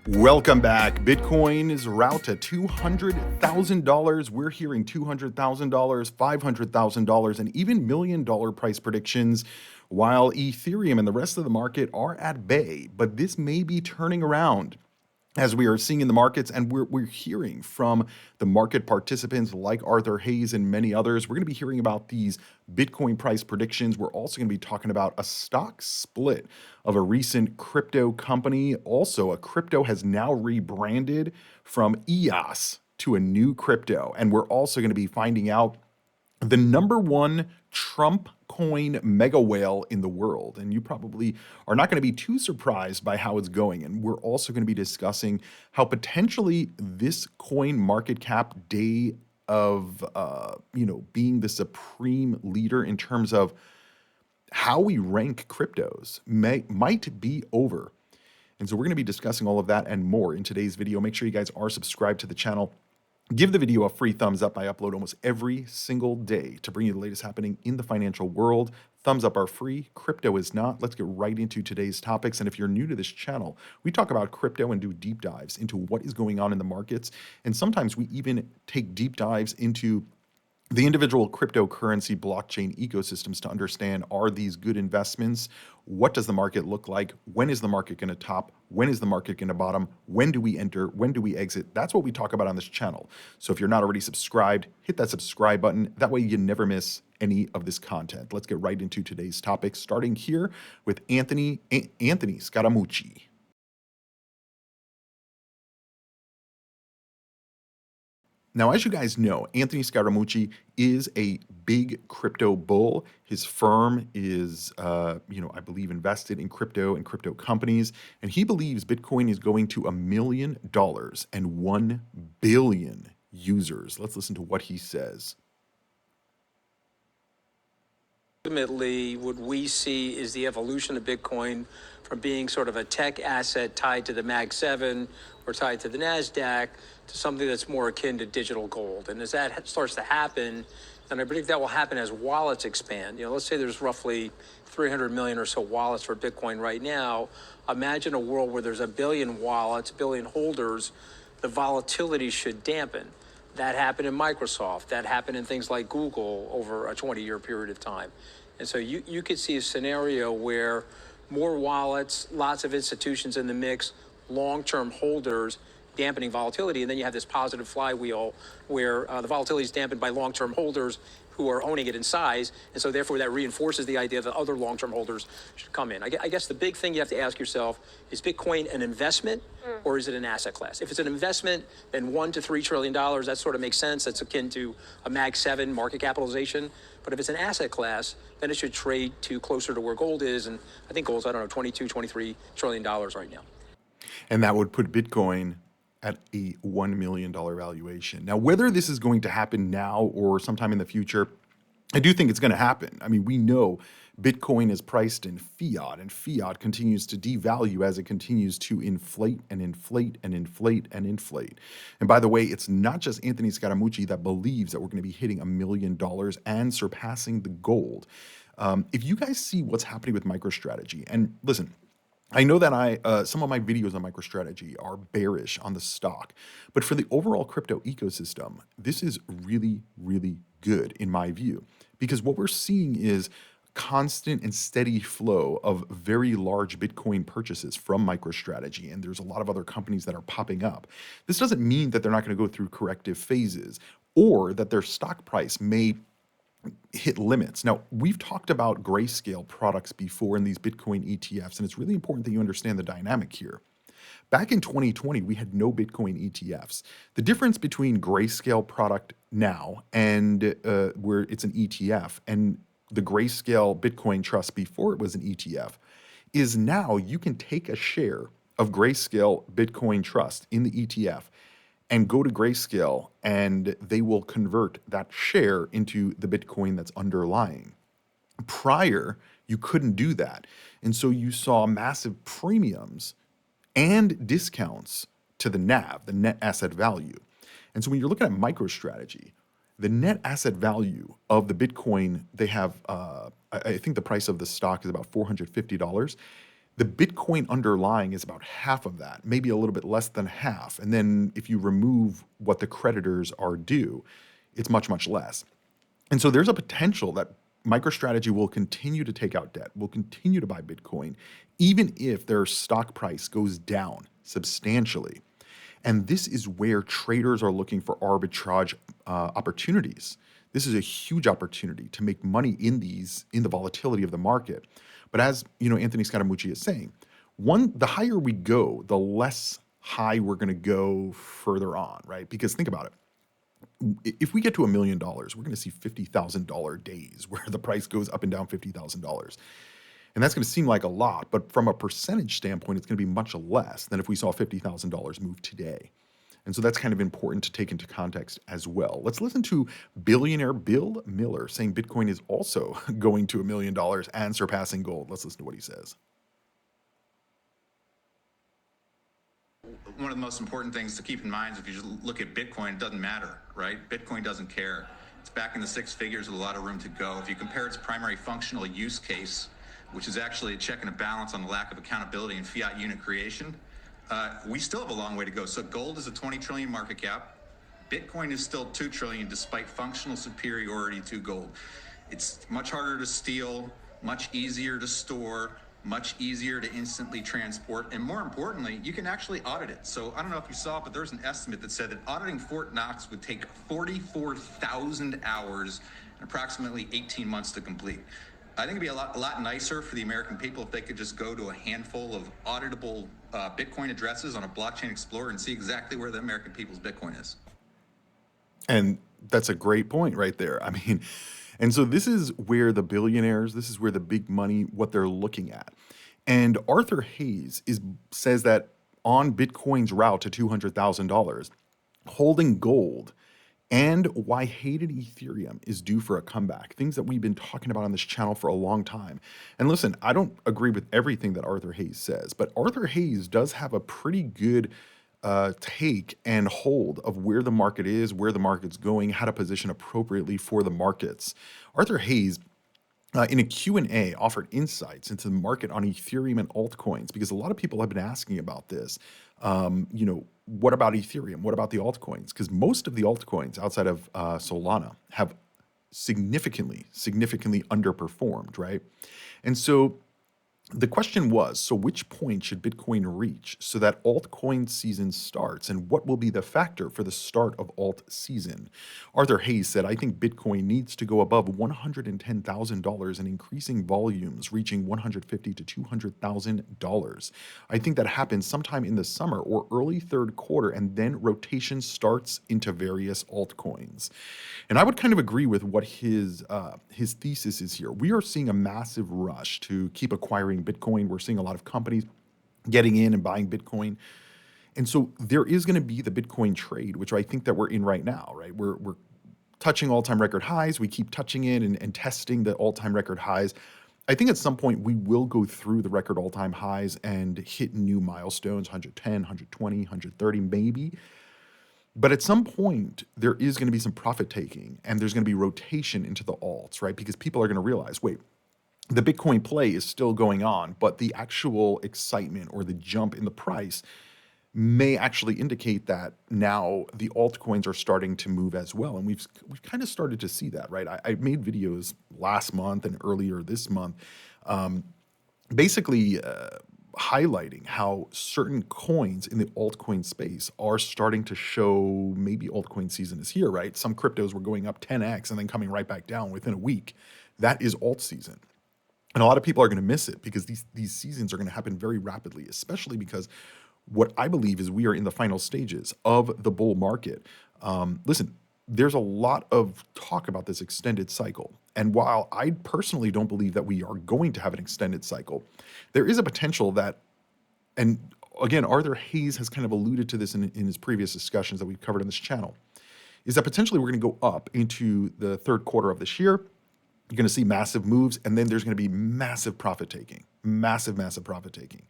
Welcome back. Bitcoin is route to $200,000. We're hearing $200,000, $500,000, and even $1 million price predictions, while Ethereum and the rest of the market are at bay. But this may be turning around, as we are seeing in the markets, and we're hearing from the market participants like Arthur Hayes and many others. We're going to be hearing about these Bitcoin price predictions. We're also going to be talking about a stock split of a recent crypto company. Also, a crypto has now rebranded from EOS to a new crypto. And we're also going to be finding out the number one Trump coin mega whale in the world. And you probably are not going to be too surprised by how it's going. And we're also going to be discussing how potentially this coin market cap day of, being the supreme leader in terms of how we rank cryptos might be over. And so we're going to be discussing all of that and more in today's video. Make sure you guys are subscribed to the channel. Give the video a free thumbs up. I upload almost every single day to bring you the latest happening in the financial world. Thumbs up are free. Crypto is not. Let's get right into today's topics. And if you're new to this channel, we talk about crypto and do deep dives into what is going on in the markets. And sometimes we even take deep dives into the individual cryptocurrency blockchain ecosystems to understand, are these good investments? What does the market look like? When is the market going to top? When is the market going to bottom? When do we enter? When do we exit? That's what we talk about on this channel. So if you're not already subscribed, hit that subscribe button. That way you never miss any of this content. Let's get right into today's topics, starting here with Anthony Scaramucci. Now, as you guys know, Anthony Scaramucci is a big crypto bull. His firm is, I believe, invested in crypto and crypto companies, and he believes Bitcoin is going to $1 million and 1 billion users. Let's listen to what he says. Ultimately, what we see is the evolution of Bitcoin from being sort of a tech asset tied to the Mag 7 or tied to the NASDAQ to something that's more akin to digital gold. And as that starts to happen, and I predict that will happen as wallets expand. Let's say there's roughly 300 million or so wallets for Bitcoin right now. Imagine a world where there's 1 billion wallets, 1 billion holders. The volatility should dampen. That happened in Microsoft. That happened in things like Google over a 20-year period of time. And so you could see a scenario where more wallets, lots of institutions in the mix, long-term holders, dampening volatility, and then you have this positive flywheel where the volatility is dampened by long-term holders who are owning it in size, and so therefore that reinforces the idea that other long-term holders should come in. I guess the big thing you have to ask yourself, is Bitcoin an investment or is it an asset class? If it's an investment, then $1 to $3 trillion, that sort of makes sense. That's akin to a Mag 7 market capitalization. But if it's an asset class, then it should trade to closer to where gold is, and I think gold's, $22, $23 trillion right now. And that would put Bitcoin at a $1 million valuation. Now, whether this is going to happen now or sometime in the future, I do think it's going to happen. I mean, we know Bitcoin is priced in fiat, and fiat continues to devalue as it continues to inflate and inflate and inflate and inflate. And by the way, it's not just Anthony Scaramucci that believes that we're going to be hitting $1 million and surpassing the gold. If you guys see what's happening with MicroStrategy, and listen, I know that some of my videos on MicroStrategy are bearish on the stock, but for the overall crypto ecosystem, this is really, really good in my view, because what we're seeing is constant and steady flow of very large Bitcoin purchases from MicroStrategy, and there's a lot of other companies that are popping up. This doesn't mean that they're not going to go through corrective phases or that their stock price may hit limits. Now, we've talked about grayscale products before in these Bitcoin ETFs, and it's really important that you understand the dynamic here. Back in 2020, we had no Bitcoin ETFs. The difference between grayscale product now and where it's an ETF and the grayscale Bitcoin trust before it was an ETF is now you can take a share of grayscale Bitcoin trust in the ETF and go to Grayscale, and they will convert that share into the Bitcoin that's underlying. Prior, you couldn't do that. And so you saw massive premiums and discounts to the NAV, the net asset value. And so when you're looking at MicroStrategy, the net asset value of the Bitcoin, they have, I think the price of the stock is about $450. The Bitcoin underlying is about half of that, maybe a little bit less than half. And then if you remove what the creditors are due, it's much, much less. And so there's a potential that MicroStrategy will continue to take out debt, will continue to buy Bitcoin, even if their stock price goes down substantially. And this is where traders are looking for arbitrage opportunities. This is a huge opportunity to make money in the volatility of the market. But as Anthony Scaramucci is saying, the higher we go, the less high we're going to go further on, right? Because think about it. If we get to $1 million, we're going to see $50,000 days where the price goes up and down $50,000. And that's going to seem like a lot, but from a percentage standpoint, it's going to be much less than if we saw $50,000 move today. And so that's kind of important to take into context as well. Let's listen to billionaire Bill Miller saying Bitcoin is also going to $1 million and surpassing gold. Let's listen to what he says. One of the most important things to keep in mind is if you just look at Bitcoin, it doesn't matter, right? Bitcoin doesn't care. It's back in the six figures with a lot of room to go. If you compare its primary functional use case, which is actually a check and a balance on the lack of accountability in fiat unit creation, we still have a long way to go. So gold is a 20 trillion market cap. Bitcoin is still 2 trillion despite functional superiority to gold. It's much harder to steal, much easier to store, much easier to instantly transport, and more importantly, you can actually audit it. So I don't know if you saw it, but there's an estimate that said that auditing Fort Knox would take 44,000 hours and approximately 18 months to complete. I think it'd be a lot nicer for the American people if they could just go to a handful of auditable Bitcoin addresses on a blockchain explorer and see exactly where the American people's Bitcoin is. And that's a great point right there. I mean, and so this is where the billionaires, this is where the big money, what they're looking at. And Arthur Hayes says that on Bitcoin's route to $200,000, holding gold and why hated Ethereum is due for a comeback. Things that we've been talking about on this channel for a long time. And listen, I don't agree with everything that Arthur Hayes says, but Arthur Hayes does have a pretty good take and hold of where the market is, where the market's going, how to position appropriately for the markets. Arthur Hayes, in a Q&A, offered insights into the market on Ethereum and altcoins, because a lot of people have been asking about this. What about Ethereum? What about the altcoins? Because most of the altcoins outside of Solana have significantly underperformed, right? And so the question was, so which point should Bitcoin reach so that altcoin season starts? And what will be the factor for the start of alt season? Arthur Hayes said, I think Bitcoin needs to go above $110,000 in increasing volumes, reaching $150,000 to $200,000. I think that happens sometime in the summer or early third quarter, and then rotation starts into various altcoins. And I would kind of agree with what his thesis is here. We are seeing a massive rush to keep acquiring Bitcoin. We're seeing a lot of companies getting in and buying Bitcoin. And so there is going to be the Bitcoin trade, which I think that we're in right now, right? We're touching all-time record highs. We keep touching it and testing the all-time record highs. I think at some point we will go through the record all-time highs and hit new milestones, 110, 120, 130 maybe. But at some point, there is going to be some profit taking and there's going to be rotation into the alts, right? Because people are going to realize, wait, the Bitcoin play is still going on, but the actual excitement or the jump in the price may actually indicate that now the altcoins are starting to move as well. And we've kind of started to see that, right? I made videos last month and earlier this month, basically highlighting how certain coins in the altcoin space are starting to show maybe altcoin season is here, right? Some cryptos were going up 10x and then coming right back down within a week. That is alt season. And a lot of people are going to miss it because these seasons are going to happen very rapidly, especially because what I believe is we are in the final stages of the bull market. Listen, there's a lot of talk about this extended cycle. And while I personally don't believe that we are going to have an extended cycle, there is a potential that, and again, Arthur Hayes has kind of alluded to this in his previous discussions that we've covered on this channel, is that potentially we're going to go up into the third quarter of this year. You're going to see massive moves, and then there's going to be massive profit taking, massive profit taking.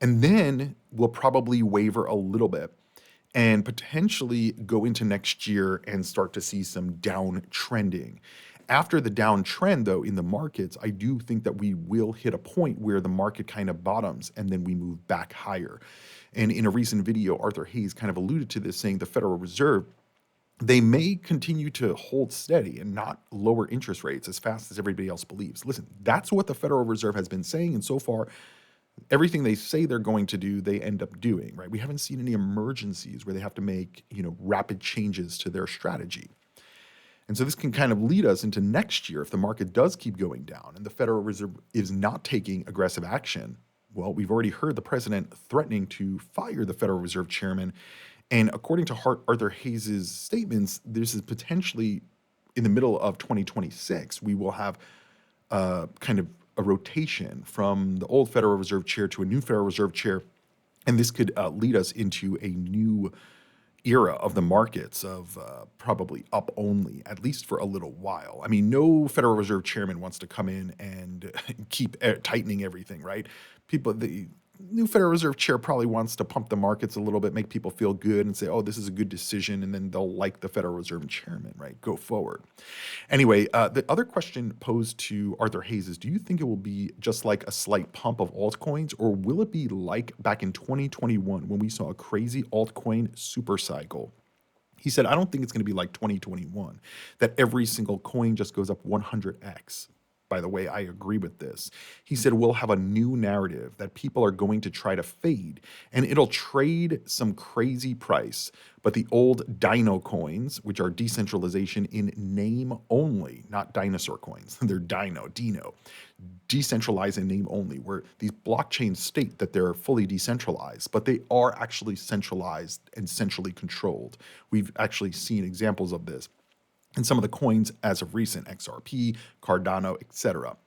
And then we'll probably waver a little bit and potentially go into next year and start to see some down trending. After the downtrend, though, in the markets, I do think that we will hit a point where the market kind of bottoms and then we move back higher. And in a recent video, Arthur Hayes kind of alluded to this, saying the Federal Reserve, they may continue to hold steady and not lower interest rates as fast as everybody else believes. Listen, that's what the Federal Reserve has been saying, and so far, everything they say they're going to do, they end up doing, right? We haven't seen any emergencies where they have to make, rapid changes to their strategy. And so this can kind of lead us into next year if the market does keep going down and the Federal Reserve is not taking aggressive action. Well, we've already heard the president threatening to fire the Federal Reserve chairman. And according to Arthur Hayes' statements, this is potentially in the middle of 2026, we will have kind of a rotation from the old Federal Reserve chair to a new Federal Reserve chair. And this could lead us into a new era of the markets of probably up only, at least for a little while. I mean, no Federal Reserve chairman wants to come in and keep tightening everything, right? The new Federal Reserve chair probably wants to pump the markets a little bit, make people feel good and say, oh, this is a good decision. And then they'll like the Federal Reserve chairman, right? Go forward. Anyway, the other question posed to Arthur Hayes is, do you think it will be just like a slight pump of altcoins, or will it be like back in 2021 when we saw a crazy altcoin super cycle? He said, I don't think it's going to be like 2021, that every single coin just goes up 100x. By the way, I agree with this. He said, we'll have a new narrative that people are going to try to fade, and it'll trade some crazy price. But the old dino coins, which are decentralization in name only, not dinosaur coins, they're dino, decentralized in name only, where these blockchains state that they're fully decentralized, but they are actually centralized and centrally controlled. We've actually seen examples of this and some of the coins as of recent, XRP, Cardano, etc.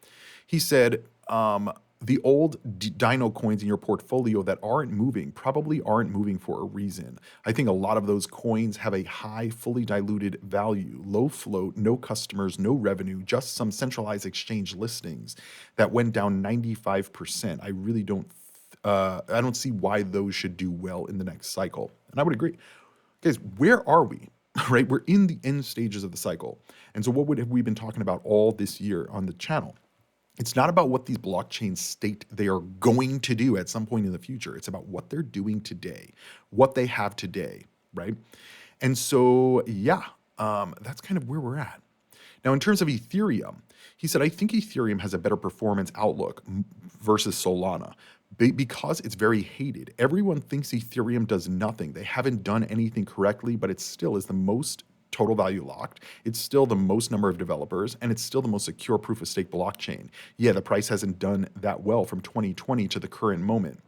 He said, the old dino coins in your portfolio that aren't moving probably aren't moving for a reason. I think a lot of those coins have a high, fully diluted value, low float, no customers, no revenue, just some centralized exchange listings that went down 95%. I really don't, I don't see why those should do well in the next cycle. And I would agree. Guys, where are we? Right? We're in the end stages of the cycle. And so what have we been talking about all this year on the channel? It's not about what these blockchains state they are going to do at some point in the future. It's about what they're doing today, what they have today, right? And so, yeah, that's kind of where we're at. Now, in terms of Ethereum, he said, I think Ethereum has a better performance outlook versus Solana because it's very hated. Everyone thinks Ethereum does nothing. They haven't done anything correctly, but it still is the most total value locked. It's still the most number of developers, and it's still the most secure proof of stake blockchain. Yeah, the price hasn't done that well from 2020 to the current moment.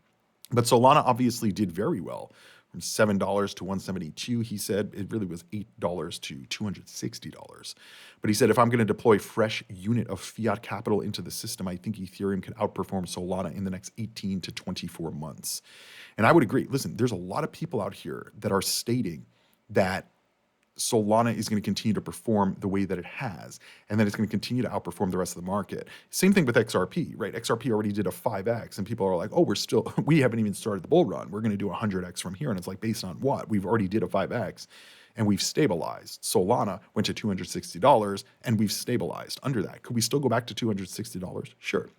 But Solana obviously did very well. From $7 to $172, he said it really was $8 to $260. But he said, if I'm going to deploy fresh unit of fiat capital into the system, I think Ethereum could outperform Solana in the next 18 to 24 months. And I would agree. Listen, there's a lot of people out here that are stating that Solana is going to continue to perform the way that it has, and that it's going to continue to outperform the rest of the market. Same thing with XRP, right? XRP already did a 5x, and people are like, oh, we haven't even started the bull run. We're going to do 100x from here. And it's like, based on what? We've already did a 5x, and we've stabilized. Solana went to $260, and we've stabilized under that. Could we still go back to $260? Sure.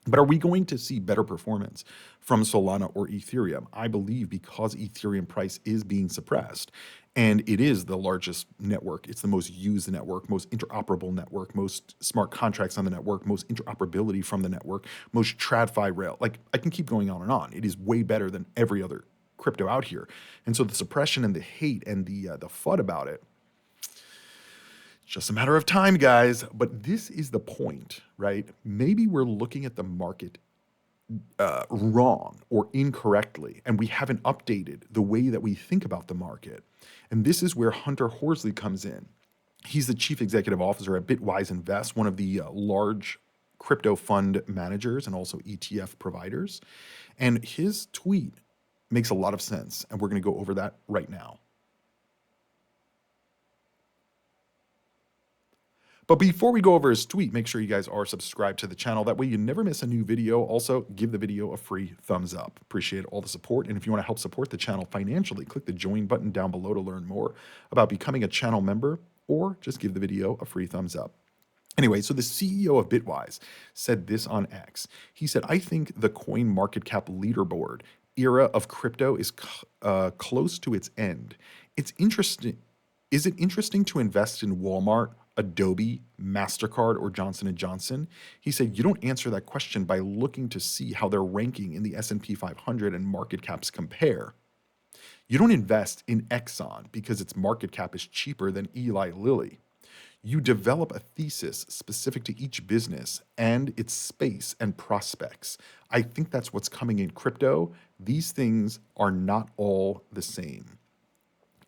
But are we going to see better performance from Solana or Ethereum? I believe because Ethereum price is being suppressed, and it is the largest network. It's the most used network, most interoperable network, most smart contracts on the network, most interoperability from the network, most TradFi rail. Like, I can keep going on and on. It is way better than every other crypto out here. And so the suppression and the hate and the FUD about it, it's just a matter of time, guys. But this is the point, right? Maybe we're looking at the market wrong or incorrectly, and we haven't updated the way that we think about the market. And this is where Hunter Horsley comes in. He's the chief executive officer at Bitwise Invest, one of the large crypto fund managers and also ETF providers. And his tweet makes a lot of sense, and we're going to go over that right now. But before we go over his tweet, make sure you guys are subscribed to the channel. That way you never miss a new video. Also, give the video a free thumbs up. Appreciate all the support. And if you want to help support the channel financially, click the join button down below to learn more about becoming a channel member, or just give the video a free thumbs up. Anyway, so the CEO of Bitwise said this on X. He said, I think the coin market cap leaderboard era of crypto is close to its end. It's interesting. Is it interesting to invest in Walmart, Adobe, MasterCard, or Johnson & Johnson? He said, you don't answer that question by looking to see how they're ranking in the S&P 500 and market caps compare. You don't invest in Exxon because its market cap is cheaper than Eli Lilly. You develop a thesis specific to each business and its space and prospects. I think that's what's coming in crypto. These things are not all the same.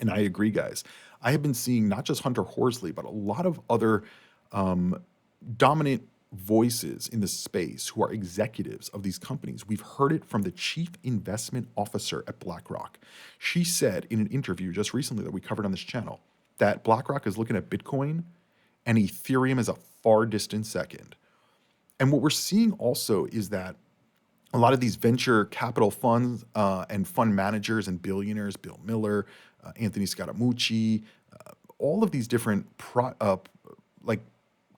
And I agree, guys. I have been seeing not just Hunter Horsley, but a lot of other dominant voices in the space who are executives of these companies. We've heard it from the chief investment officer at BlackRock. She said in an interview just recently that we covered on this channel that BlackRock is looking at Bitcoin and Ethereum is a far distant second. And what we're seeing also is that a lot of these venture capital funds and fund managers and billionaires, Bill Miller, Anthony Scaramucci, all of these different like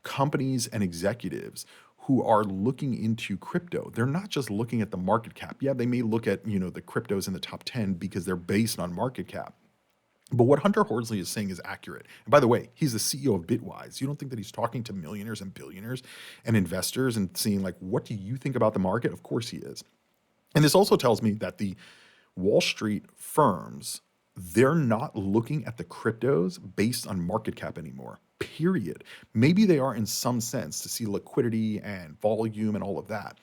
companies and executives who are looking into crypto. They're not just looking at the market cap. Yeah, they may look at, the cryptos in the top 10 because they're based on market cap. But what Hunter Horsley is saying is accurate. And by the way, he's the CEO of Bitwise. You don't think that he's talking to millionaires and billionaires and investors and seeing like, what do you think about the market? Of course he is. And this also tells me that the Wall Street firms, they're not looking at the cryptos based on market cap anymore, period. Maybe they are in some sense to see liquidity and volume and all of that,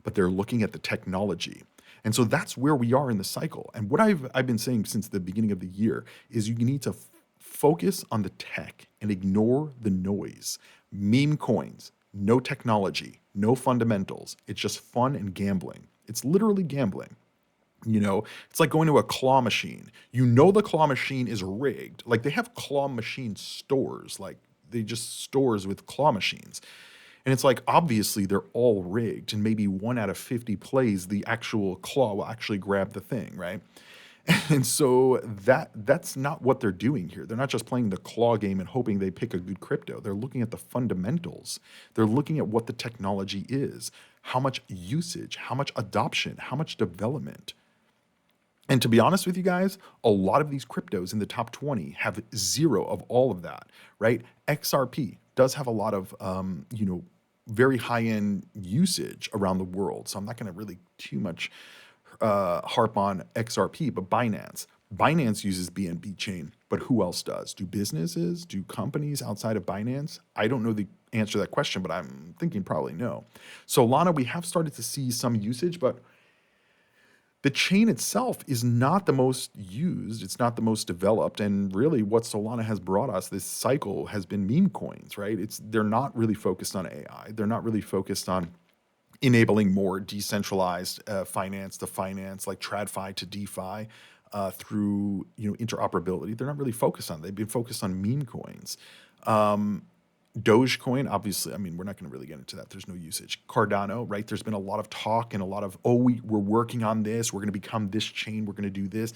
but they're looking at the technology. And so that's where we are in the cycle. And what I've been saying since the beginning of the year is you need to focus on the tech and ignore the noise. Meme coins, no technology, no fundamentals. It's just fun and gambling. It's literally gambling. It's like going to a claw machine. The claw machine is rigged. Like they have claw machine stores, like they just stores with claw machines. And it's like, obviously, they're all rigged, and maybe 1 out of 50 plays, the actual claw will actually grab the thing, right? And so that's not what they're doing here. They're not just playing the claw game and hoping they pick a good crypto. They're looking at the fundamentals. They're looking at what the technology is, how much usage, how much adoption, how much development. And to be honest with you guys, a lot of these cryptos in the top 20 have zero of all of that, right? XRP does have a lot of, very high-end usage around the world. So I'm not going to really too much harp on XRP, but Binance. Binance uses BNB chain, but who else does? Do businesses, do companies outside of Binance? I don't know the answer to that question, but I'm thinking probably no. Solana, we have started to see some usage, but the chain itself is not the most used. It's not the most developed. And really what Solana has brought us, this cycle, has been meme coins, right? They're not really focused on AI. They're not really focused on enabling more decentralized finance to finance, like TradFi to DeFi, through interoperability. They're not really focused on. They've been focused on meme coins. Dogecoin, obviously, we're not going to really get into that. There's no usage. Cardano, right? There's been a lot of talk and a lot of, we're working on this. We're going to become this chain. We're going to do this.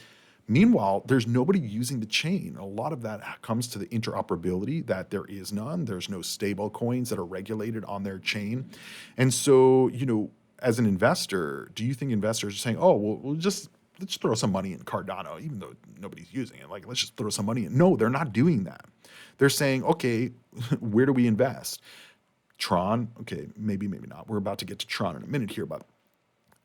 Meanwhile, there's nobody using the chain. A lot of that comes to the interoperability that there is none. There's no stable coins that are regulated on their chain. And so, as an investor, do you think investors are saying, let's throw some money in Cardano, even though nobody's using it. Like, let's just throw some money in. No, they're not doing that. They're saying, okay, where do we invest? Tron, okay, maybe not. We're about to get to Tron in a minute here, but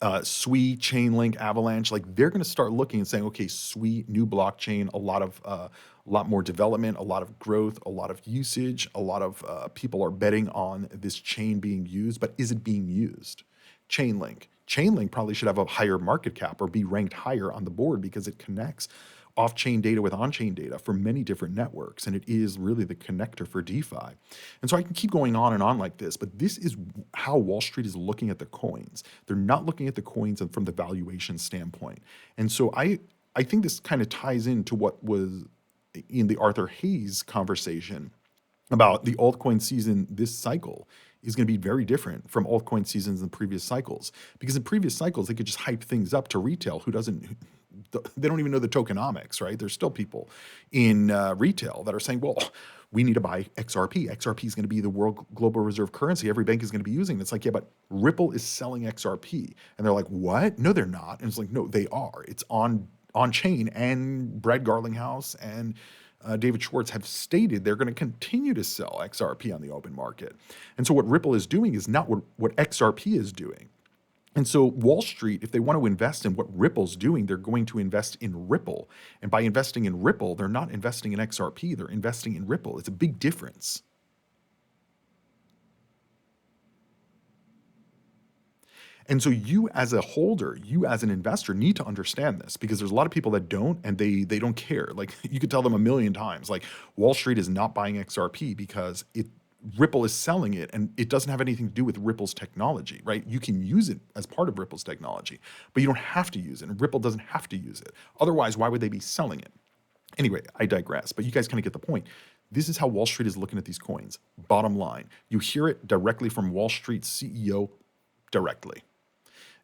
SWI, Chainlink, Avalanche, like they're going to start looking and saying, okay, SWI, new blockchain, a lot more development, a lot of growth, a lot of usage, a lot of people are betting on this chain being used, but is it being used? Chainlink probably should have a higher market cap or be ranked higher on the board because it connects off-chain data with on-chain data for many different networks, and it is really the connector for DeFi. And so I can keep going on and on like this, but this is how Wall Street is looking at the coins. They're not looking at the coins from the valuation standpoint. And so I think this kind of ties into what was in the Arthur Hayes conversation about the altcoin season this cycle is going to be very different from altcoin seasons in previous cycles. Because in previous cycles, they could just hype things up to retail who they don't even know the tokenomics, right? There's still people in retail that are saying, well, we need to buy XRP. XRP is going to be the world global reserve currency. Every bank is going to be using it. It's like, yeah, but Ripple is selling XRP. And they're like, what? No, they're not. And it's like, no, they are. It's on chain. And Brad Garlinghouse and David Schwartz have stated they're going to continue to sell XRP on the open market. And so what Ripple is doing is not what XRP is doing. And so Wall Street, if they want to invest in what Ripple's doing, they're going to invest in Ripple. And by investing in Ripple, they're not investing in XRP, they're investing in Ripple. It's a big difference. And so you as a holder, you as an investor need to understand this, because there's a lot of people that don't, and they don't care. Like, you could tell them a million times, like, Wall Street is not buying XRP because Ripple is selling it, and it doesn't have anything to do with Ripple's technology, right? You can use it as part of Ripple's technology, but you don't have to use it, and Ripple doesn't have to use it. Otherwise, why would they be selling it? Anyway, I digress, but you guys kind of get the point. This is how Wall Street is looking at these coins. Bottom line, you hear it directly from Wall Street's CEO directly.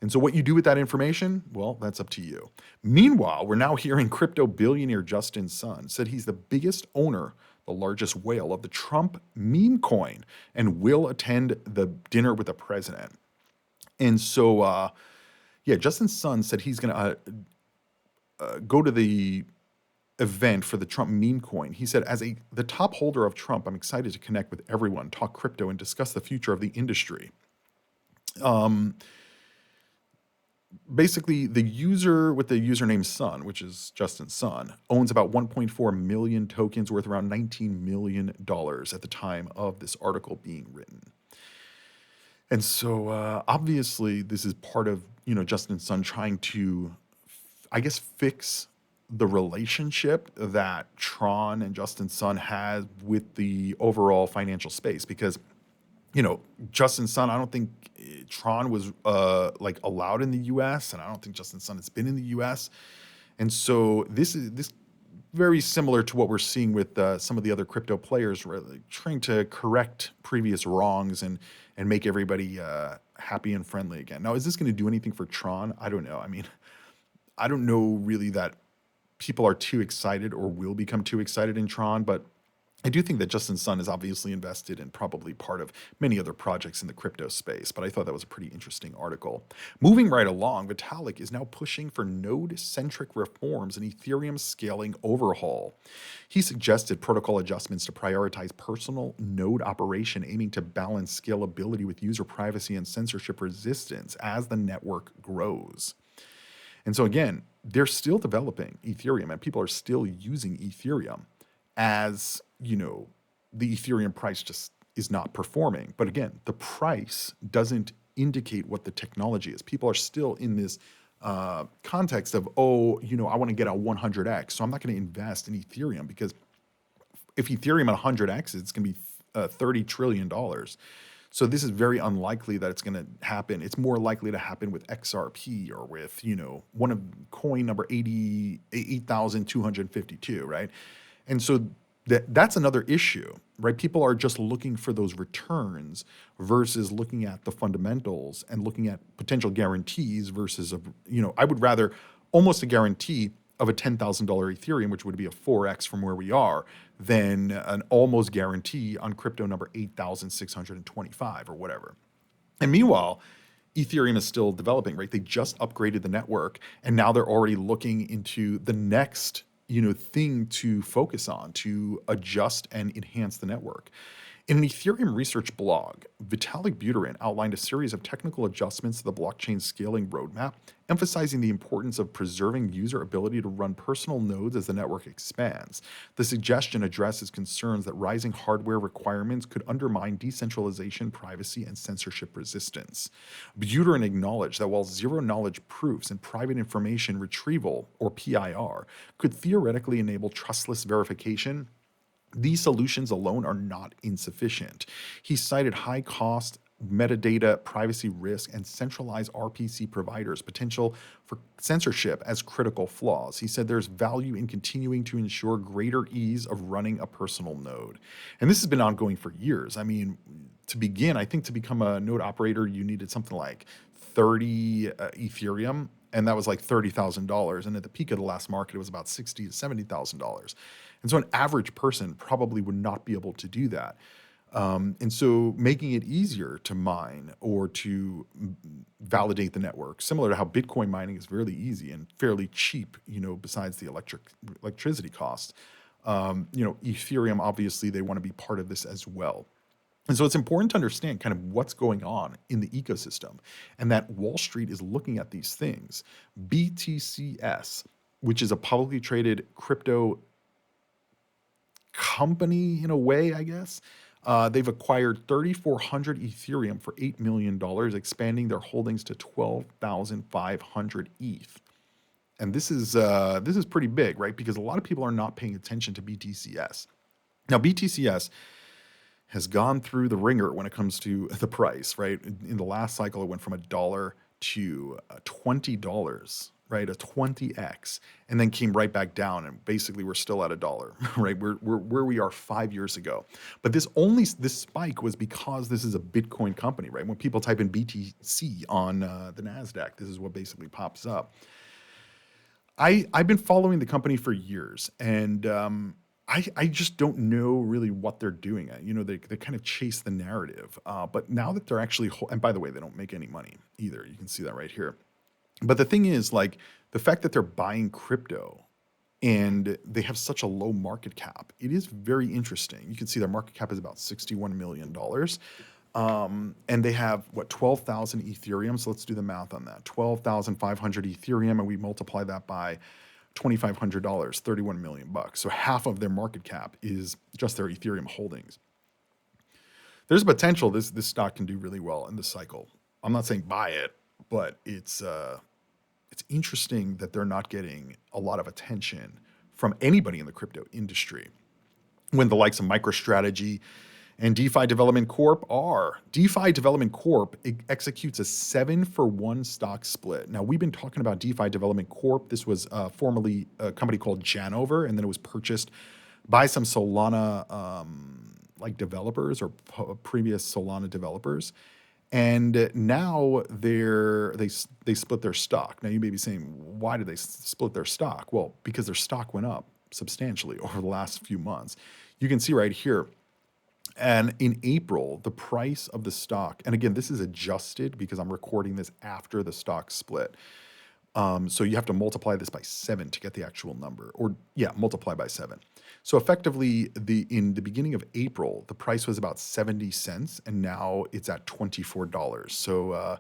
And so what you do with that information, well, that's up to you. Meanwhile, we're now hearing crypto billionaire Justin Sun said he's the biggest owner, the largest whale of the Trump meme coin, and will attend the dinner with the president. And so, Justin Sun said he's going to go to the event for the Trump meme coin. He said, as the top holder of Trump, I'm excited to connect with everyone, talk crypto, and discuss the future of the industry. Basically, the user with the username Sun, which is Justin Sun, owns about 1.4 million tokens worth around $19 million at the time of this article being written. And so obviously this is part of, Justin Sun trying to, I guess, fix the relationship that Tron and Justin Sun has with the overall financial space, because Justin Sun, I don't think Tron was allowed in the U.S., and I don't think Justin Sun has been in the U.S. And so this is very similar to what we're seeing with some of the other crypto players, really trying to correct previous wrongs and make everybody happy and friendly again. Now, is this going to do anything for Tron? I don't know. I mean, I don't know really that people are too excited or will become too excited in Tron, but I do think that Justin Sun is obviously invested and probably part of many other projects in the crypto space, but I thought that was a pretty interesting article. Moving right along, Vitalik is now pushing for node-centric reforms and Ethereum scaling overhaul. He suggested protocol adjustments to prioritize personal node operation, aiming to balance scalability with user privacy and censorship resistance as the network grows. And so again, they're still developing Ethereum, and people are still using Ethereum, as the Ethereum price just is not performing. But again, the price doesn't indicate what the technology is. People are still in this context of, I want to get a 100x, so I'm not going to invest in Ethereum, because if Ethereum at 100x, it's going to be $30 trillion. So this is very unlikely that it's going to happen. It's more likely to happen with XRP or with, one of coin number 8,252, right? And so that's another issue, right? People are just looking for those returns versus looking at the fundamentals and looking at potential guarantees versus, I would rather almost a guarantee of a $10,000 Ethereum, which would be a 4x from where we are, than an almost guarantee on crypto number 8,625 or whatever. And meanwhile, Ethereum is still developing, right? They just upgraded the network, and now they're already looking into the next thing to focus on to adjust and enhance the network. In an Ethereum research blog, Vitalik Buterin outlined a series of technical adjustments to the blockchain scaling roadmap, emphasizing the importance of preserving user ability to run personal nodes as the network expands. The suggestion addresses concerns that rising hardware requirements could undermine decentralization, privacy, and censorship resistance. Buterin acknowledged that while zero-knowledge proofs and private information retrieval, or PIR, could theoretically enable trustless verification, these solutions alone are not insufficient. He cited high cost, metadata, privacy risk, and centralized RPC providers' potential for censorship as critical flaws. He said there's value in continuing to ensure greater ease of running a personal node. And this has been ongoing for years. I mean, to begin, I think to become a node operator, you needed something like 30 Ethereum. and that was like $30,000. And at the peak of the last market, it was about $60,000 to $70,000. And so an average person probably would not be able to do that. And so making it easier to mine or to validate the network, similar to how Bitcoin mining is really easy and fairly cheap, besides the electricity costs. Ethereum, obviously, they want to be part of this as well. And so it's important to understand kind of what's going on in the ecosystem and that Wall Street is looking at these things. BTCS, which is a publicly traded crypto company in a way, I guess. They've acquired 3,400 Ethereum for $8 million, expanding their holdings to 12,500 ETH. And this is pretty big, right? Because a lot of people are not paying attention to BTCS. Now, BTCS has gone through the ringer when it comes to the price, right? In the last cycle, it went from $1 to $20, right? A 20x, and then came right back down, and basically we're still at $1, right? We're where we are 5 years ago. But this spike was because this is a Bitcoin company, right? When people type in BTC on the NASDAQ, this is what basically pops up. I've been following the company for years, and I just don't know really what they're doing. They kind of chase the narrative. But now that they're actually, and by the way, they don't make any money either. You can see that right here. But the thing is, like, the fact that they're buying crypto and they have such a low market cap, it is very interesting. You can see their market cap is about $61 million. And they have, 12,000 Ethereum. So let's do the math on that. 12,500 Ethereum, and we multiply that by $2,500, $31 million bucks. So half of their market cap is just their Ethereum holdings. There's a potential this stock can do really well in this cycle. I'm not saying buy it, but it's interesting that they're not getting a lot of attention from anybody in the crypto industry when the likes of MicroStrategy and DeFi Development Corp are. DeFi Development Corp executes a 7-for-1 stock split. Now, we've been talking about DeFi Development Corp. This was formerly a company called Janover, and then it was purchased by some Solana developers or previous Solana developers. And now they split their stock. Now, you may be saying, why did they split their stock? Well, because their stock went up substantially over the last few months. You can see right here. And in April, the price of the stock, and again, this is adjusted because I'm recording this after the stock split. So you have to multiply this by 7 to get the actual number, multiply by 7. So effectively, in the beginning of April, the price was about 70 cents, and now it's at $24. So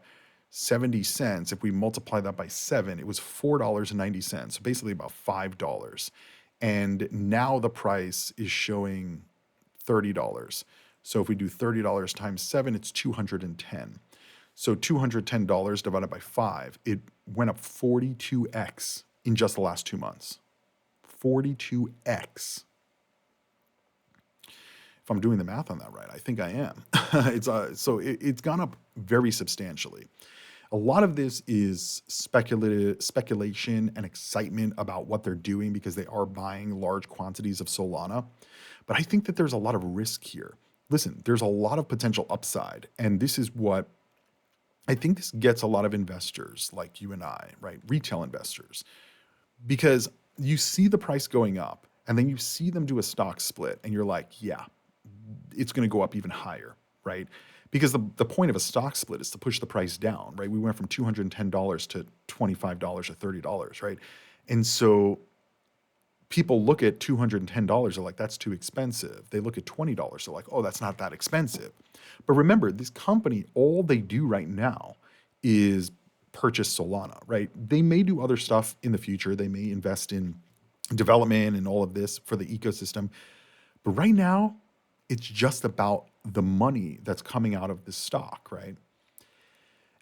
70 cents, if we multiply that by 7, it was $4.90. So basically about $5. And now the price is showing $30. So if we do $30 times 7, it's $210. So $210 divided by 5, it went up 42x in just the last 2 months. 42x. If I'm doing the math on that right, I think I am. It's gone up very substantially. A lot of this is speculation and excitement about what they're doing because they are buying large quantities of Solana. But I think that there's a lot of risk here. Listen, there's a lot of potential upside, and this is what I think this gets a lot of investors like you and I, right? Retail investors, because you see the price going up and then you see them do a stock split and you're like, yeah, it's going to go up even higher, right? Because the point of a stock split is to push the price down, right? We went from $210 to $25 or $30, right? And so people look at $210, they're like, that's too expensive. They look at $20, they're like, oh, that's not that expensive. But remember, this company, all they do right now is purchase Solana, right? They may do other stuff in the future. They may invest in development and all of this for the ecosystem. But right now, it's just about the money that's coming out of this stock, right?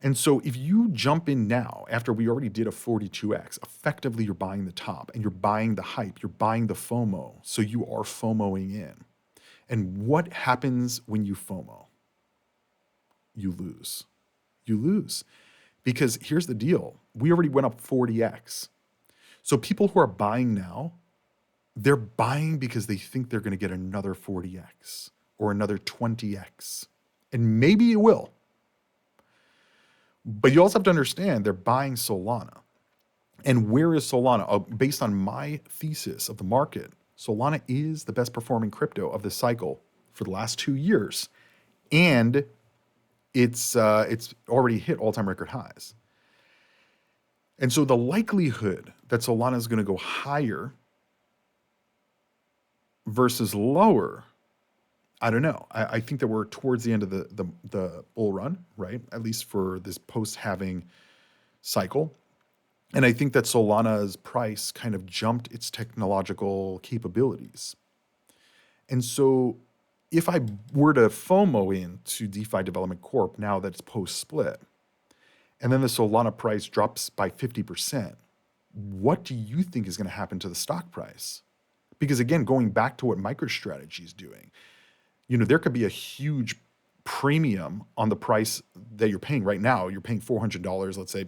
And so if you jump in now, after we already did a 42x, effectively you're buying the top and you're buying the hype, you're buying the FOMO. So you are FOMOing in. And what happens when you FOMO? You lose. You lose. Because here's the deal. We already went up 40x. So people who are buying now, they're buying because they think they're going to get another 40x or another 20x. And maybe it will. But you also have to understand they're buying Solana. And where is Solana? Based on my thesis of the market, Solana is the best performing crypto of this cycle for the last 2 years, and it's already hit all-time record highs. And so the likelihood that Solana is going to go higher versus lower, I don't know. I think that we're towards the end of the bull run, right? At least for this post-halving cycle. And I think that Solana's price kind of jumped its technological capabilities. And so if I were to FOMO into DeFi Development Corp now that it's post-split, and then the Solana price drops by 50%, what do you think is going to happen to the stock price? Because again, going back to what MicroStrategy is doing, there could be a huge premium on the price that you're paying right now. You're paying $400, let's say,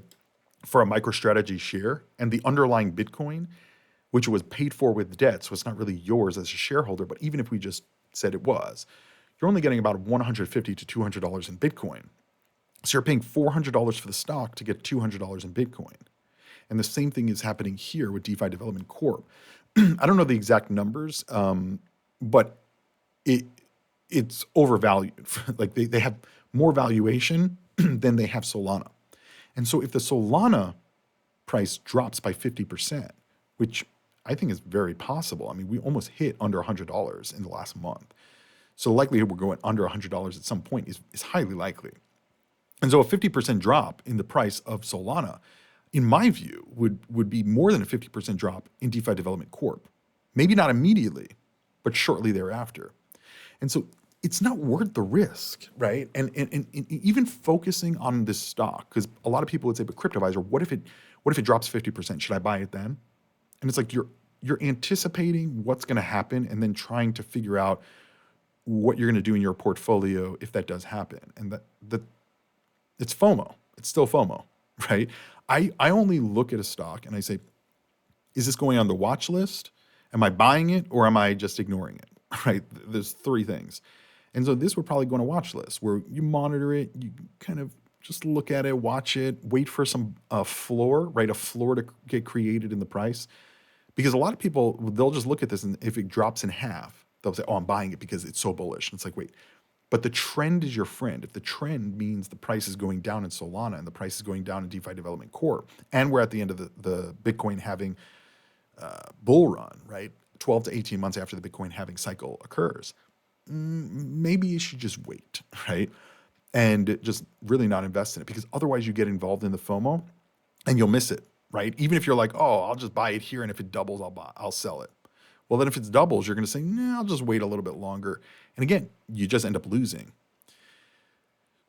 for a MicroStrategy share, and the underlying Bitcoin, which was paid for with debt, so it's not really yours as a shareholder, but even if we just said it was, you're only getting about $150 to $200 in Bitcoin. So you're paying $400 for the stock to get $200 in Bitcoin. And the same thing is happening here with DeFi Development Corp. I don't know the exact numbers, but it's overvalued. Like they have more valuation than they have Solana. And so if the Solana price drops by 50%, which I think is very possible. I mean, we almost hit under $100 in the last month. So the likelihood we're going under $100 at some point is highly likely. And so a 50% drop in the price of Solana, in my view, would be more than a 50% drop in DeFi Development Corp. Maybe not immediately, but shortly thereafter. And so it's not worth the risk, right? And even focusing on this stock, because a lot of people would say, but Cryptoviser, what if it drops 50%? Should I buy it then? And it's like you're anticipating what's going to happen and then trying to figure out what you're going to do in your portfolio if that does happen. And that it's FOMO. It's still FOMO, right? I only look at a stock and I say, is this going on the watch list? Am I buying it or am I just ignoring it? Right? There's three things. And so this would probably go on a watch list where you monitor it, you kind of just look at it, watch it, wait for some floor, right? A floor to get created in the price. Because a lot of people, they'll just look at this and if it drops in half, they'll say, oh, I'm buying it because it's so bullish. And it's like, wait, but the trend is your friend. If the trend means the price is going down in Solana and the price is going down in DeFi Development Corp, and we're at the end of the Bitcoin halving bull run, right? 12 to 18 months after the Bitcoin halving cycle occurs, maybe you should just wait, right? And just really not invest in it, because otherwise you get involved in the FOMO and you'll miss it, right? Even if you're like, oh, I'll just buy it here, and if it doubles, I'll sell it. Well, then if it doubles, you're going to say, nah, I'll just wait a little bit longer. And again, you just end up losing.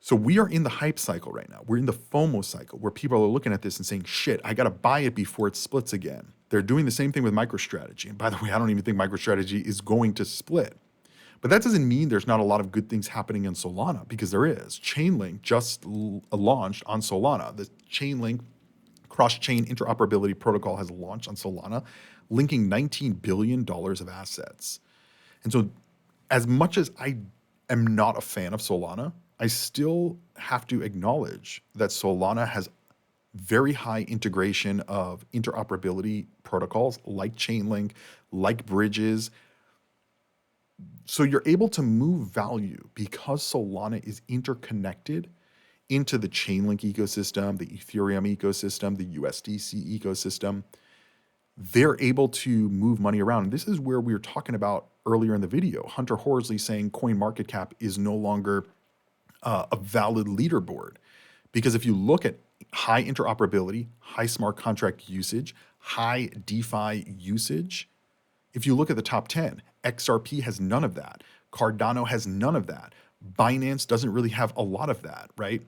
So we are in the hype cycle right now. We're in the FOMO cycle where people are looking at this and saying, shit, I got to buy it before it splits again. They're doing the same thing with MicroStrategy. And by the way, I don't even think MicroStrategy is going to split. But that doesn't mean there's not a lot of good things happening in Solana, because there is. Chainlink just launched on Solana. The Chainlink cross-chain interoperability protocol has launched on Solana, linking $19 billion of assets. And so as much as I am not a fan of Solana, I still have to acknowledge that Solana has very high integration of interoperability protocols like Chainlink, like bridges. So you're able to move value because Solana is interconnected into the Chainlink ecosystem, the Ethereum ecosystem, the USDC ecosystem. They're able to move money around. And this is where we were talking about earlier in the video. Hunter Horsley saying CoinMarketCap is no longer a valid leaderboard. Because if you look at high interoperability, high smart contract usage, high DeFi usage, if you look at the top 10, XRP has none of that. Cardano has none of that. Binance doesn't really have a lot of that, right?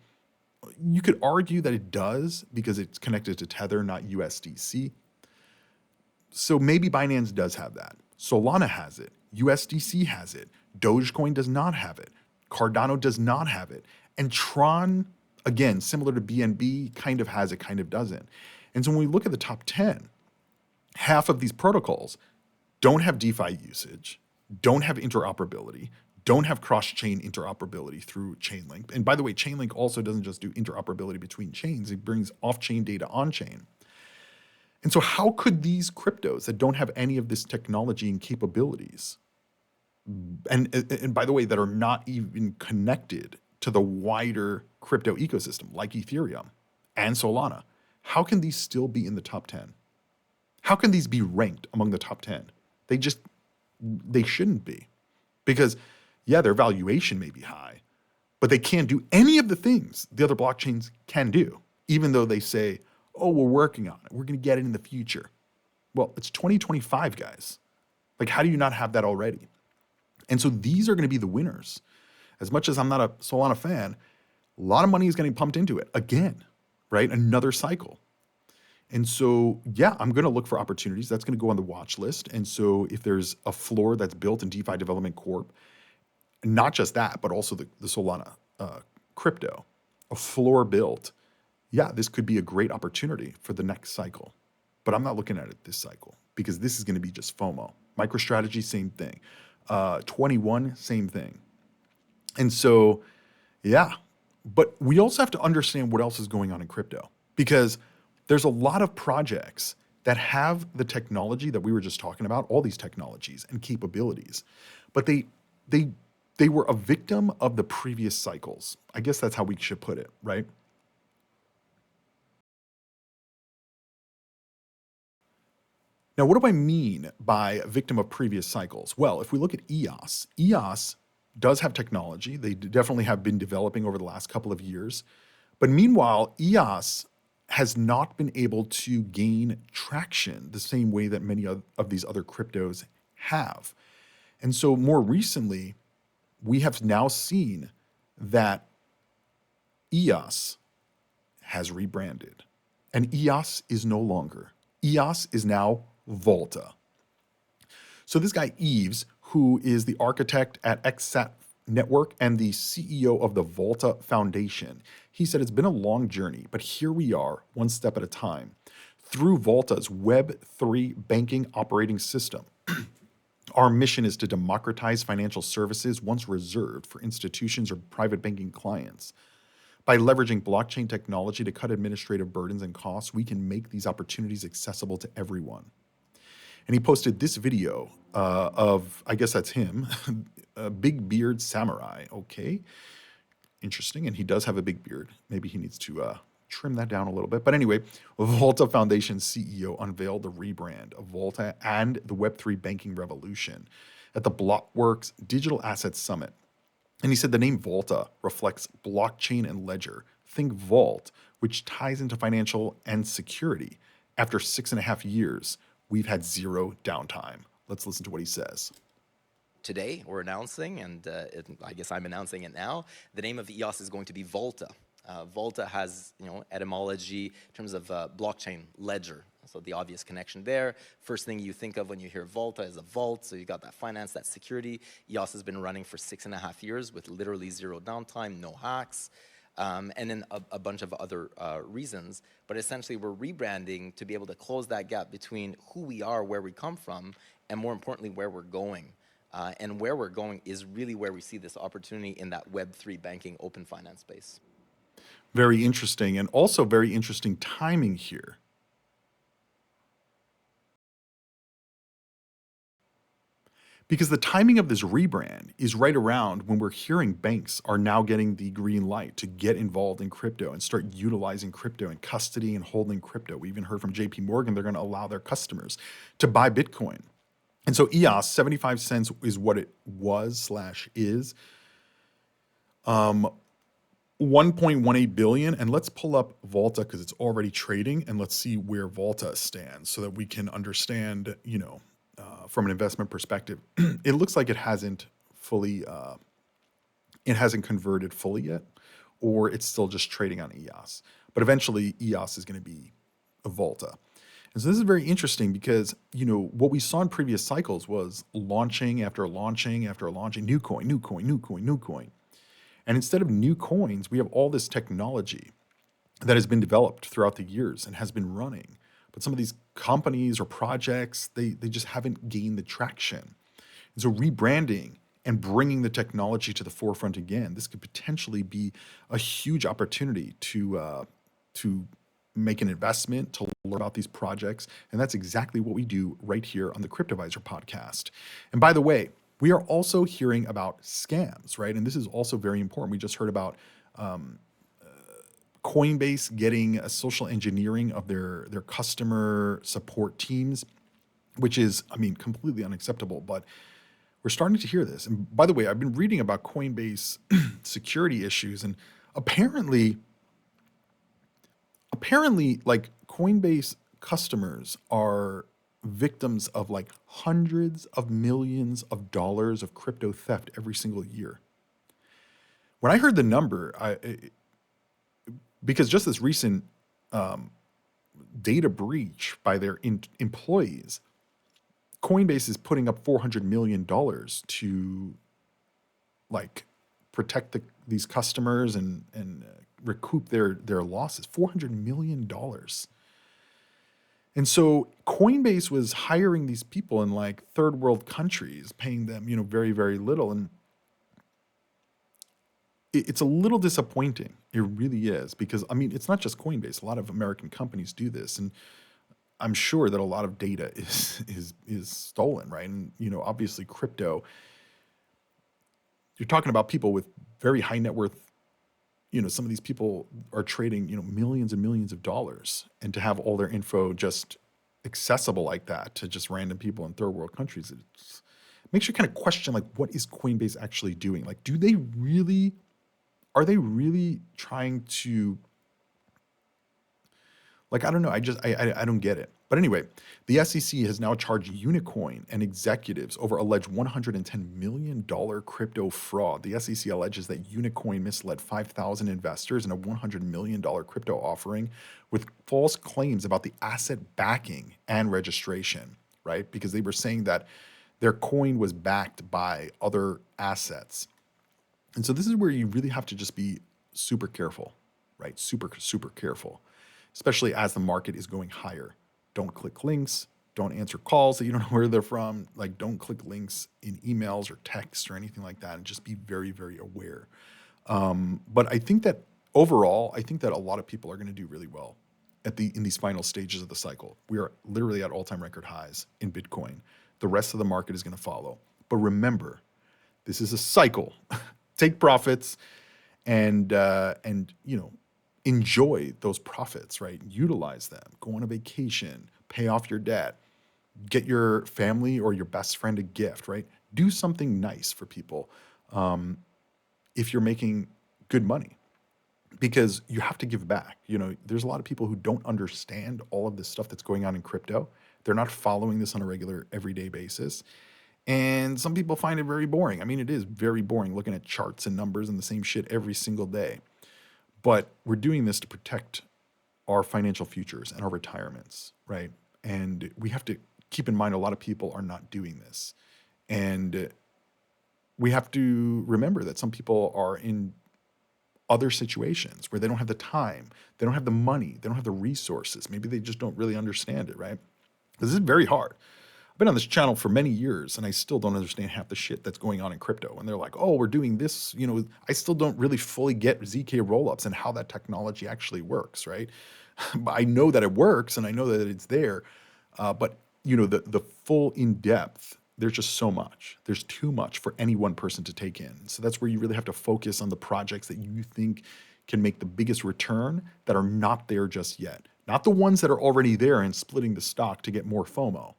You could argue that it does because it's connected to Tether, not USDC. So maybe Binance does have that. Solana has it. USDC has it. Dogecoin does not have it. Cardano does not have it. And Tron, again, similar to BNB, kind of has it, kind of doesn't. And so when we look at the top 10, half of these protocols don't have DeFi usage, don't have interoperability, don't have cross-chain interoperability through Chainlink. And by the way, Chainlink also doesn't just do interoperability between chains. It brings off-chain data on-chain. And so how could these cryptos that don't have any of this technology and capabilities, and by the way, that are not even connected to the wider crypto ecosystem like Ethereum and Solana, how can these still be in the top 10? How can these be ranked among the top 10? They shouldn't be. Because yeah, their valuation may be high, but they can't do any of the things the other blockchains can do, even though they say, oh, we're working on it. We're going to get it in the future. Well, it's 2025, guys. Like, how do you not have that already? And so these are going to be the winners. As much as I'm not a Solana fan, a lot of money is getting pumped into it again, right? Another cycle. And so, yeah, I'm going to look for opportunities. That's going to go on the watch list. And so if there's a floor that's built in DeFi Development Corp, not just that, but also the Solana crypto, a floor built, yeah, this could be a great opportunity for the next cycle. But I'm not looking at it this cycle because this is going to be just FOMO. MicroStrategy, same thing. 21, same thing. And so, yeah, but we also have to understand what else is going on in crypto because there's a lot of projects that have the technology that we were just talking about, all these technologies and capabilities, but they were a victim of the previous cycles. I guess that's how we should put it, right? Now, what do I mean by victim of previous cycles? Well, if we look at EOS, EOS does have technology. They definitely have been developing over the last couple of years. But meanwhile, EOS has not been able to gain traction the same way that many of these other cryptos have. And so more recently, we have now seen that EOS has rebranded. And EOS is no longer. EOS is now Volta. So this guy, Yves, who is the architect at XSAT Network and the CEO of the Volta Foundation, he said it's been a long journey, but here we are, one step at a time. Through Volta's Web3 banking operating system, our mission is to democratize financial services once reserved for institutions or private banking clients. By leveraging blockchain technology to cut administrative burdens and costs, we can make these opportunities accessible to everyone. And he posted this video of, I guess that's him, a big beard samurai. Okay, interesting. And he does have a big beard. Maybe he needs to trim that down a little bit. But anyway, Volta Foundation CEO unveiled the rebrand of Volta and the Web3 banking revolution at the Blockworks Digital Assets Summit. And he said the name Volta reflects blockchain and ledger. Think vault, which ties into financial and security. After 6.5 years, we've had zero downtime. Let's listen to what he says. Today, we're announcing, and I guess I'm announcing it now, the name of the EOS is going to be Volta. Volta has, etymology in terms of blockchain ledger. So the obvious connection there. First thing you think of when you hear Volta is a vault. So you got that finance, that security. EOS has been running for 6.5 years with literally zero downtime, no hacks, and then a bunch of other reasons. But essentially, we're rebranding to be able to close that gap between who we are, where we come from, and more importantly, where we're going. And where we're going is really where we see this opportunity in that Web3 banking open finance space. Very interesting, and also very interesting timing here. Because the timing of this rebrand is right around when we're hearing banks are now getting the green light to get involved in crypto and start utilizing crypto and custody and holding crypto. We even heard from JP Morgan, they're going to allow their customers to buy Bitcoin. And so EOS, 75 cents is what it was / is. 1.18 billion. And let's pull up Volta because it's already trading, and let's see where Volta stands so that we can understand, from an investment perspective. It looks like it hasn't converted fully yet, or it's still just trading on EOS. But eventually EOS is going to be a Volta. And so this is very interesting because, what we saw in previous cycles was launching after launching after launching, new coin, new coin, new coin, new coin. And instead of new coins, we have all this technology that has been developed throughout the years and has been running. But some of these companies or projects, they just haven't gained the traction. And so rebranding and bringing the technology to the forefront again, this could potentially be a huge opportunity to make an investment, to learn about these projects. And that's exactly what we do right here on the Cryptoviser podcast. And by the way, we are also hearing about scams, right? And this is also very important. We just heard about Coinbase getting a social engineering of their customer support teams, which is, I mean, completely unacceptable. But we're starting to hear this. And by the way, I've been reading about Coinbase security issues, and apparently, like Coinbase customers are victims of like hundreds of millions of dollars of crypto theft every single year. When I heard the number, because just this recent data breach by their employees, Coinbase is putting up $400 million to like protect these customers and recoup their losses. $400 million. And so Coinbase was hiring these people in like third world countries, paying them, very, very little. And it's a little disappointing. It really is, because I mean, it's not just Coinbase. A lot of American companies do this, and I'm sure that a lot of data is stolen, right? And obviously, crypto. You're talking about people with very high net worth. Some of these people are trading, millions and millions of dollars, and to have all their info just accessible like that to just random people in third world countries, it makes you kind of question, like, what is Coinbase actually doing? Like, are they really trying to, like, I don't know. I don't get it. But anyway, the SEC has now charged Unicoin and executives over alleged $110 million crypto fraud. The SEC alleges that Unicoin misled 5,000 investors in a $100 million crypto offering with false claims about the asset backing and registration, right? Because they were saying that their coin was backed by other assets. And so this is where you really have to just be super careful, right? Super, super careful, especially as the market is going higher. Don't click links. Don't answer calls that you don't know where they're from. Like, don't click links in emails or texts or anything like that. And just be very, very aware. But I think that overall, a lot of people are going to do really well in these final stages of the cycle. We are literally at all-time record highs in Bitcoin. The rest of the market is going to follow. But remember, this is a cycle. Take profits and enjoy those profits, right? Utilize them. Go on a vacation, pay off your debt, get your family or your best friend a gift, right? Do something nice for people if you're making good money, because you have to give back. There's a lot of people who don't understand all of this stuff that's going on in crypto. They're not following this on a regular, everyday basis. And some people find it very boring. I mean, it is very boring looking at charts and numbers and the same shit every single day. But we're doing this to protect our financial futures and our retirements, right? And we have to keep in mind a lot of people are not doing this. And we have to remember that some people are in other situations where they don't have the time, they don't have the money, they don't have the resources. Maybe they just don't really understand it, right? This is very hard. I've been on this channel for many years, and I still don't understand half the shit that's going on in crypto. And they're like, oh, we're doing this. I still don't really fully get ZK rollups and how that technology actually works, right? But I know that it works, and I know that it's there. But the full in-depth, there's just so much. There's too much for any one person to take in. So that's where you really have to focus on the projects that you think can make the biggest return that are not there just yet. Not the ones that are already there and splitting the stock to get more FOMO.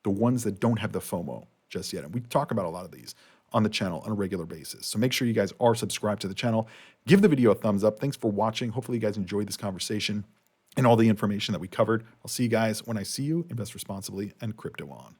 The ones that don't have the FOMO just yet. And we talk about a lot of these on the channel on a regular basis. So make sure you guys are subscribed to the channel. Give the video a thumbs up. Thanks for watching. Hopefully you guys enjoyed this conversation and all the information that we covered. I'll see you guys when I see you. Invest responsibly and crypto on.